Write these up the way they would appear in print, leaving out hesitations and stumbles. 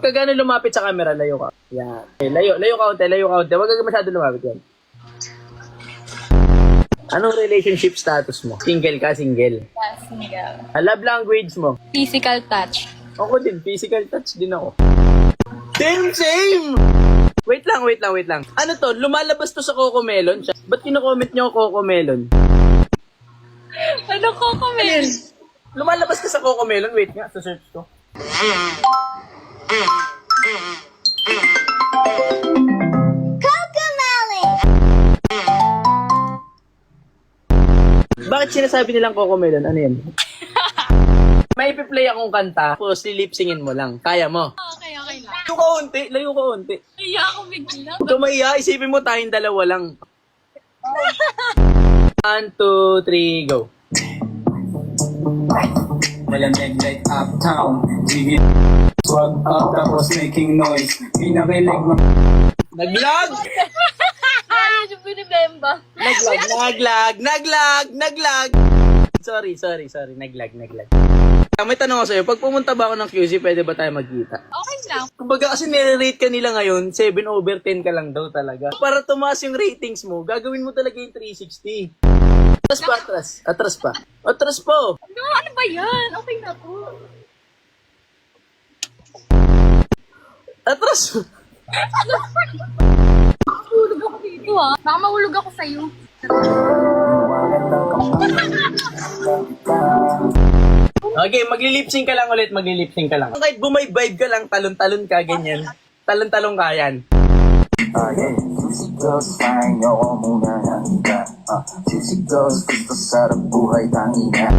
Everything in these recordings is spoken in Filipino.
Huwag ka gano'n lumapit sa camera, layo ka. Yan. Okay, layo ka unti, layo ka unti. Huwag ka masyado lumapit yan. Anong relationship status mo? Single ka, single? Single. Love language mo? Physical touch. Ako din, physical touch din ako. Same! Wait lang. Ano to? Lumalabas to sa Cocomelon? Ba't kino-comment nyo Cocomelon? Ano ko comment? Lumalabas ka sa Cocomelon? Wait nga, sa search ko. Bakit sinasabi nilang Cocomelon? Ano yan? May ipi-play akong kanta, tapos lilipsingin mo lang. Kaya mo? Okay lang. Layo ka unti. Kaya ako bigla. Ito maiya, isipin mo tayong dalawa lang. 1, 2, 3, go. Malamig like uptown, jiggy, swag up tapos making noise, pinakilig mo. Naglag! Ay, yung binibemba. Naglag! Sorry, naglag. May tanong ako sa'yo, pag pumunta ba ako ng QC, pwede ba tayo magkita? Okay lang. Kumbaga kasi nire-rate ka nila ngayon, 7/10 ka lang daw talaga. Para tumaas yung ratings mo, gagawin mo talaga yung 360. Atras pa. Ano ba yan? Okay na po. Atras! Mahulog ako dito Baka mahulog ako sa'yo. Okay, maglilipsing ka lang ulit, Kahit bumay-vibe ka lang, talon-talon ka, ganyan. Talon-talon ka yan. Juicy girls, fine, ako muna ng iba. Juicy girls, gusto sarap buhay tangina.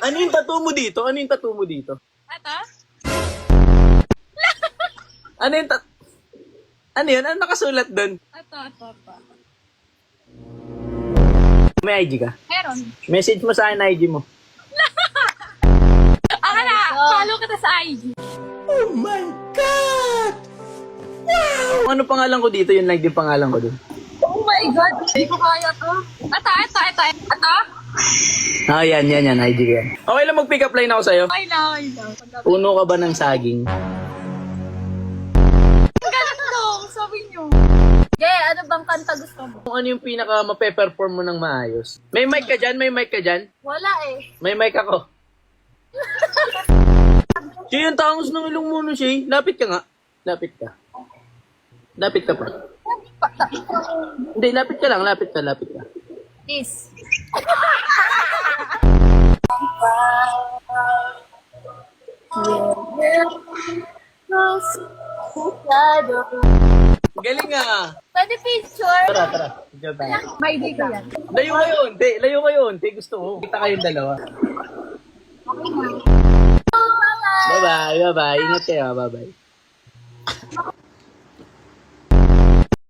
Ano yung tattoo mo dito? Ata? Ano yung Ano yun? Ano nakasulat doon? Ata. May IG ka? Meron. Message mo sa akin na IG mo. Ako na, follow kita sa IG. Oh my God! Wow! Ano pangalan ko dito? Yun lang din pangalan ko dun. Oh my God, hindi ko kaya to. Ata. Yan, IG ko yan. Okay lang mag-pick up line ako sa'yo. Okay lang. Puno ka ba ng saging? Ganun dong, sabi nyo. Ano bang kanta gusto mo? Kung ano yung pinaka mape-perform mo ng maayos. May mic ka dyan? Wala May mic ako. Siya yung tangos ng ilong mo no, Shay. Lapit ka nga. Lapit ka pa. Hindi, lapit ka. Is. Galing nga. Pwede picture? Tara. Picture tayo. May ID ko yan. Layo kayo. Gusto ko. Kita kayong dalawa. Bye-bye. Ingat kayo. Bye-bye.